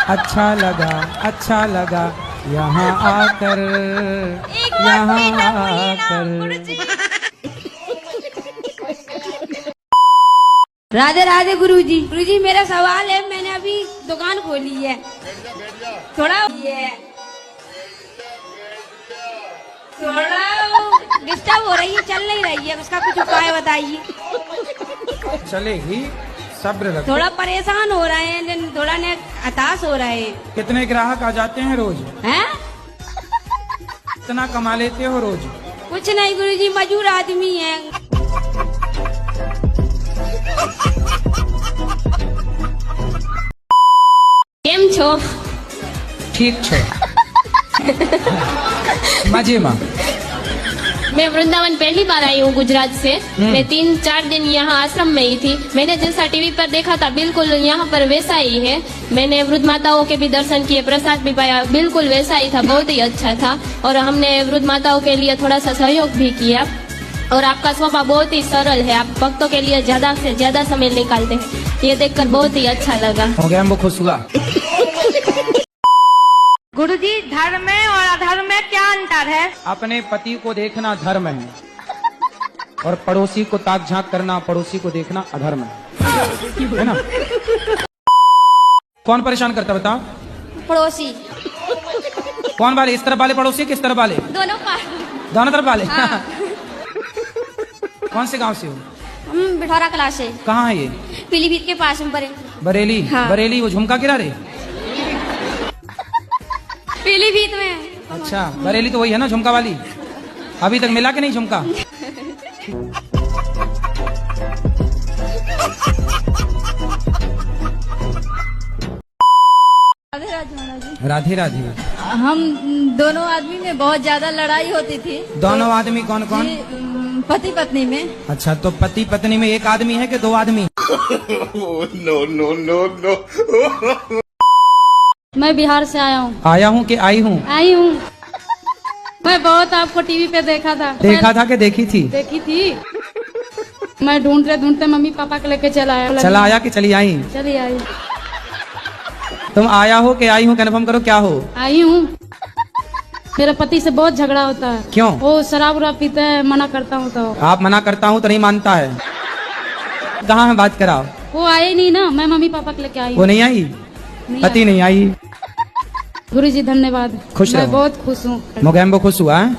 अच्छा लगा यहाँ आकर, यहाँ आकर। राधे राधे गुरुजी। गुरुजी मेरा सवाल है, मैंने अभी दुकान खोली है, थोड़ा डिस्टर्ब हो रही है, चल नहीं रही है, उसका कुछ उपाय बताइए। चलेगी, सब्र रखो। थोड़ा परेशान हो रहे हैं, थोड़ा हताश हो रहे हैं। कितने ग्राहक आ जाते हैं रोज? हैं? कितना कमा लेते हो रोज? कुछ नहीं गुरुजी, मजदूर आदमी है। केम छो? ठीक छो। मजे में। मैं वृंदावन पहली बार आई हूँ गुजरात से। मैं 3-4 दिन यहाँ आश्रम में ही थी। मैंने जैसा टीवी पर देखा था बिल्कुल यहाँ पर वैसा ही है। मैंने वृद्ध माताओं के भी दर्शन किए, प्रसाद भी पाया, बिल्कुल वैसा ही था, बहुत ही अच्छा था। और हमने वृद्ध माताओं के लिए थोड़ा सा सहयोग भी किया। और आपका स्वभाव बहुत ही सरल है, आप भक्तों के लिए ज्यादा से ज्यादा समय निकालते हैं, ये देखकर बहुत ही अच्छा लगा। हो गया, हमको खुश हुआ। गुरुजी धर्म में और अधर्म में क्या अंतर है? अपने पति को देखना धर्म है और पड़ोसी को ताक झांक करना, पड़ोसी को देखना अधर्म है ना? कौन परेशान करता बताओ? पड़ोसी। कौन वाले? इस तरफ वाले पड़ोसी, किस तरफ वाले? दोनों तरफ वाले। हाँ। कौन से गांव से हो? हम बिठौरा क्लास से। कहाँ है ये? पीलीभीत के पास में बरेली। हाँ। बरेली वो झुमका किनारे? पीलीभीत में। अच्छा, बरेली तो वही है ना झुमका वाली? अभी तक मिला कि नहीं झुमका? राधे राधे महाराज जी। राधे राधे। हम दोनों आदमी में बहुत ज्यादा लड़ाई होती थी। दोनों आदमी कौन कौन? पति पत्नी में। अच्छा, तो पति पत्नी में एक आदमी है कि 2 आदमी? No no no no. मैं बिहार से आया हूँ। आया हूँ कि आई हूँ? आई हूँ। मैं बहुत आपको टीवी पे देखा था। देखा था कि देखी थी? देखी थी। मैं ढूंढते मम्मी पापा को लेके चला आया। चला आया कि चली आई? चली आई। तुम आया हो कि आई हूँ, कन्फर्म करो क्या हो? आई हूँ। मेरे पति से बहुत झगड़ा होता है। क्यों? वो शराब उराब पीता है, मना करता हूँ तो। आप मना करता हूँ तो नहीं मानता है? कहाँ है, बात कराओ। वो आए नहीं ना, मैं मम्मी पापा को लेके आई। वो नहीं आई? पति नहीं आई? गुरुजी धन्यवाद, खुश मैं रहो। बहुत खुश हूँ। मोगैम्बो खुश हुआ है?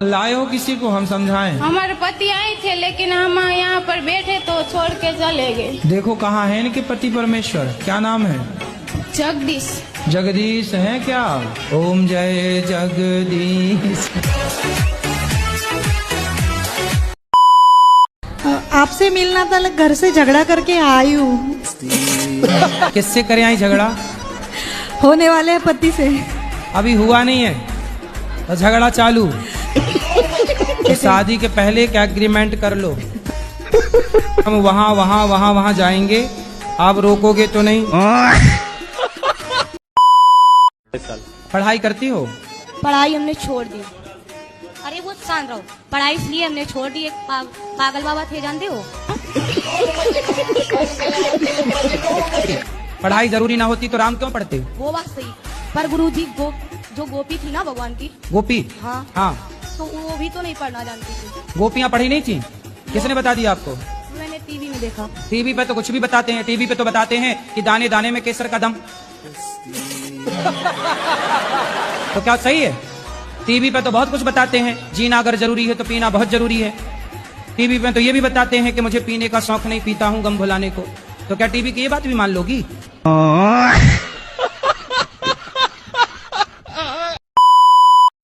लाए हो किसी को, हम समझाएं? हमारे पति आए थे लेकिन हम यहाँ पर बैठे तो छोड़ के चले गए। देखो कहाँ है इनके पति परमेश्वर, क्या नाम है? जगदीश। जगदीश है क्या? ओम जय जगदीश। आपसे मिलना था, घर से झगड़ा करके आई हूँ। किससे करे आई झगड़ा? होने वाले हैं पति से। अभी हुआ नहीं है तो झगड़ा चालू। तो शादी के पहले क्या एग्रीमेंट कर लो, हम वहाँ जाएंगे, आप रोकोगे तो नहीं। पढ़ाई करती हो? पढ़ाई हमने छोड़ दी। अरे वो शांत रहो, पढ़ाई इसलिए हमने छोड़ दी, एक पागल बाबा थे, जानते हो? पढ़ाई जरूरी ना होती तो राम क्यों पढ़ते? वो बात सही, पर गुरुजी जो गोपी थी ना भगवान की। गोपी? हाँ हाँ। तो वो भी तो नहीं पढ़ना जानती थी। गोपियाँ पढ़ी नहीं थी? किसने बता दिया आपको? मैंने टीवी में देखा। टीवी पे तो कुछ भी बताते हैं, टीवी पे तो बताते हैं कि दाने दाने में केसर का दम। तो क्या सही है? टीवी पे तो बहुत कुछ बताते हैं, जीना अगर जरूरी है तो पीना बहुत जरूरी है। टीवी पे तो ये भी बताते हैं कि मुझे पीने का शौक नहीं, पीता हूँ गम भुलाने को। तो क्या टीवी की ये बात भी मान लोगी?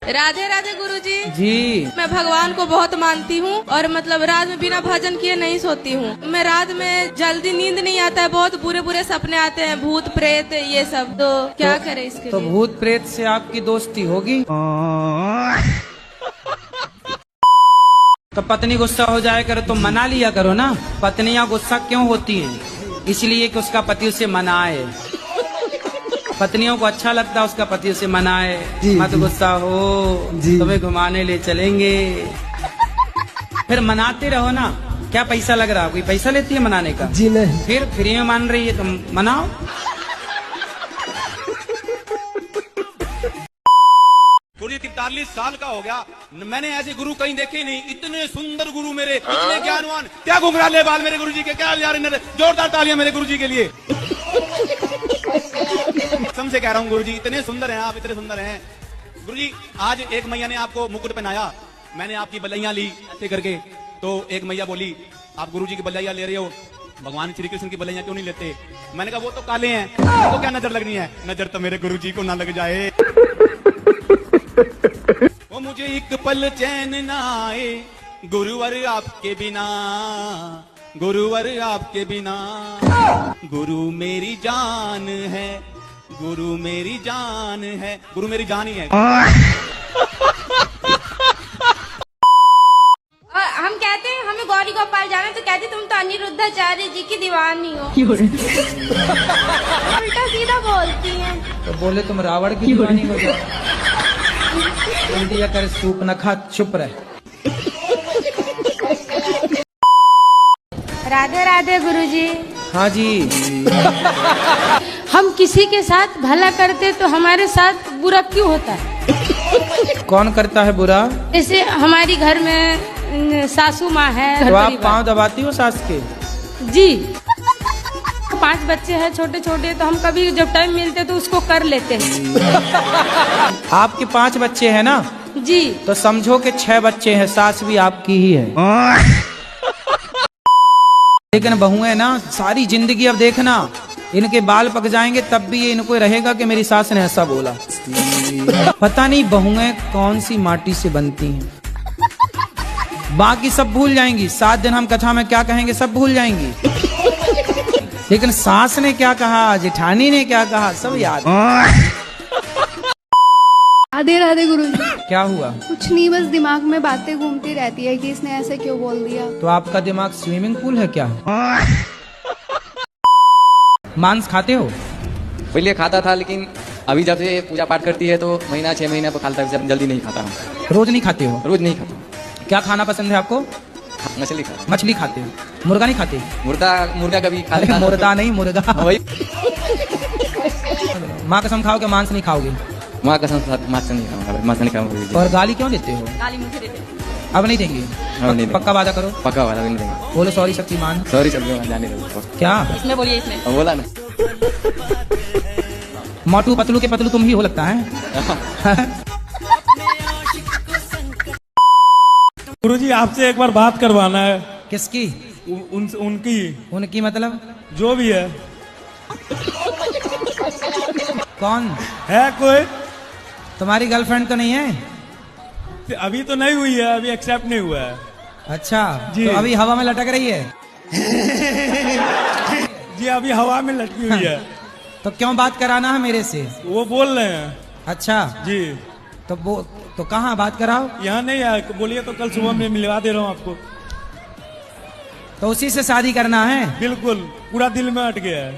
राधे राधे गुरुजी। जी। मैं भगवान को बहुत मानती हूँ और मतलब रात में बिना भजन किए नहीं सोती हूँ। मैं रात में जल्दी नींद नहीं आता है, बहुत बुरे बुरे सपने आते हैं, भूत प्रेत ये सब। तो क्या करें इसके तो लिए? भूत प्रेत से आपकी दोस्ती होगी तो पत्नी गुस्सा हो जाए करो तो मना लिया करो ना। पत्नियां गुस्सा क्यों होती हैं? इसलिए कि उसका पति उसे मनाए। पत्नियों को अच्छा लगता है उसका पति उसे मनाए। मत गुस्सा हो, तुम्हें घुमाने ले चलेंगे। फिर मनाते रहो ना, क्या पैसा लग रहा? कोई पैसा लेती है मनाने का? जी नहीं। फिर फ्री में मान रही है, तुम मनाओ। गुरुजी 43 साल का हो गया, मैंने ऐसे गुरु कहीं देखे नहीं। इतने सुंदर गुरु मेरे, इतने ज्ञानवान, क्या घुंघराले बाल मेरे गुरुजी के, क्या यार, जोरदार तालियां मेरे गुरुजी के लिए। समझे कह रहा हूँ गुरुजी, इतने सुंदर हैं आप, इतने सुंदर हैं गुरुजी। आज एक मैया ने आपको मुकुट पहनाया, मैंने आपकी बलैया ली ऐसे करके, तो एक मैया बोली आप गुरुजी की बलैया ले रहे हो, भगवान श्री कृष्ण की बलैया क्यों नहीं लेते? मैंने कहा वो तो काले हैं, तो क्या नजर लगनी है? नजर तो मेरे गुरुजी को ना लग जाए। वो मुझे एक पल चैन ना आए गुरुवर आपके बिना, गुरुवर आपके बिना। गुरु मेरी जान है, गुरु मेरी जान है, गुरु मेरी जान ही है। और हम कहते हैं हमें गौरी गोपाल जाना, तो कहते तुम तो अनिरुद्धाचार्य जी की दीवानी हो। उल्टा सीधा बोलती हैं। तो बोले तुम रावण की दीवानी हो जाओ। जल्दी कर सूप न खा, चुप रहे। राधे राधे गुरुजी। हाँ जी। हम किसी के साथ भला करते तो हमारे साथ बुरा क्यों होता है? कौन करता है बुरा? जैसे हमारी घर में सासू माँ है, तो आप पाँव दबाती हो सास के? जी। 5 बच्चे हैं छोटे छोटे, तो हम कभी जब टाइम मिलते तो उसको कर लेते हैं। आपके 5 बच्चे हैं ना? जी। तो समझो कि 6 बच्चे हैं, सास भी आपकी ही है। लेकिन बहुएं ना सारी जिंदगी, अब देखना इनके बाल पक जाएंगे तब भी ये इनको रहेगा कि मेरी सास ने ऐसा बोला। पता नहीं बहुएं कौन सी माटी से बनती हैं। बाकी सब भूल जाएंगी, 7 दिन हम कथा में क्या कहेंगे सब भूल जाएंगी, लेकिन सास ने क्या कहा, जेठानी ने क्या कहा, सब याद। राधे राधे गुरुजी। क्या हुआ? कुछ नहीं, बस दिमाग में बातें घूमती रहती है कि इसने ऐसे क्यों बोल दिया। तो आपका दिमाग स्विमिंग पूल है क्या? मांस खाते हो? पहले खाता था, लेकिन अभी जब से पूजा पाठ करती है तो महीना 6 महीना पर खाता है, जल्दी नहीं खाता हूँ। रोज नहीं खाते हो? रोज नहीं खाता। क्या खाना पसंद है आपको? मछली खाता। मछली खाते हो? मुर्गा नहीं खाते? मुर्गा कभी खा लेता। मुर्गा नहीं, मुर्गा। वही। माँ कसम खाओगे मांस नहीं खाओगे? माँ कसम मांस नहीं खाऊंगा, मांस नहीं खाऊंगा। और गाली क्यों देते हो? गाली मुझे देते। अब नहीं देंगे? अब नहीं देंगे। पक्का वादा करो। पक्का वादा नहीं देंगे। बोलो सॉरी शक्तिमान। सॉरी शक्तिमान, जाने दो। क्या इसमें बोलिए, इसमें बोला ना। मोटू पतलू के पतलू तुम ही हो लगता है। गुरुजी आपसे एक बार बात करवाना है। किसकी? उनकी। उनकी मतलब? जो भी है। कौन है? कोई तुम्हारी गर्लफ्रेंड तो नहीं है? अभी तो नहीं हुई है, अभी एक्सेप्ट नहीं हुआ है। अच्छा जी। तो अभी हवा में लटक रही है? जी अभी हवा में लटकी हुई है। तो क्यों बात कराना है मेरे से? वो बोल रहे हैं। अच्छा जी। तो कहाँ बात कराओ? यहाँ नहीं है, बोलिए तो कल सुबह में मिलवा दे रहा हूँ आपको। तो उसी से शादी करना है? बिल्कुल, पूरा दिल में अट गया है।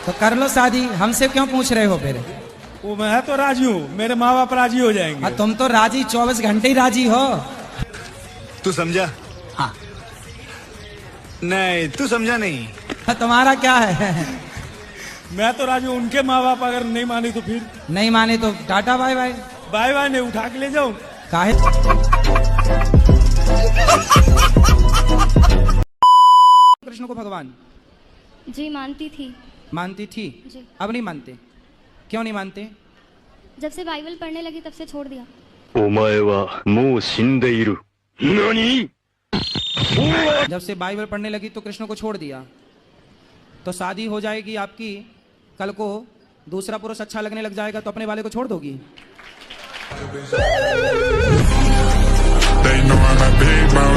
तो कर लो शादी, हमसे क्यों पूछ रहे हो फिर? वो मैं तो राजी हूँ, मेरे माँ बाप राजी हो जाएंगे। तुम तो राजी 24 घंटे ही राजी हो। तू समझा? हाँ। नहीं, तू समझा नहीं। तुम्हारा क्या है? मैं तो राजी हूँ, उनके माँ बाप अगर नहीं माने तो फिर? नहीं माने तो tata bye bye. Bye bye नहीं, उठा के ले जाओ। काहे? कृष्ण को भगवान जी मानती थी। मानती थी? जी। अब नहीं मानते? क्यों नहीं मानते? जब से बाइबल पढ़ने लगी तब से छोड़ दिया। जब से बाइबल पढ़ने लगी तो कृष्ण को छोड़ दिया। तो शादी हो जाएगी आपकी, कल को दूसरा पुरुष अच्छा लगने लग जाएगा तो अपने वाले को छोड़ दोगी? They know I'm a big bone.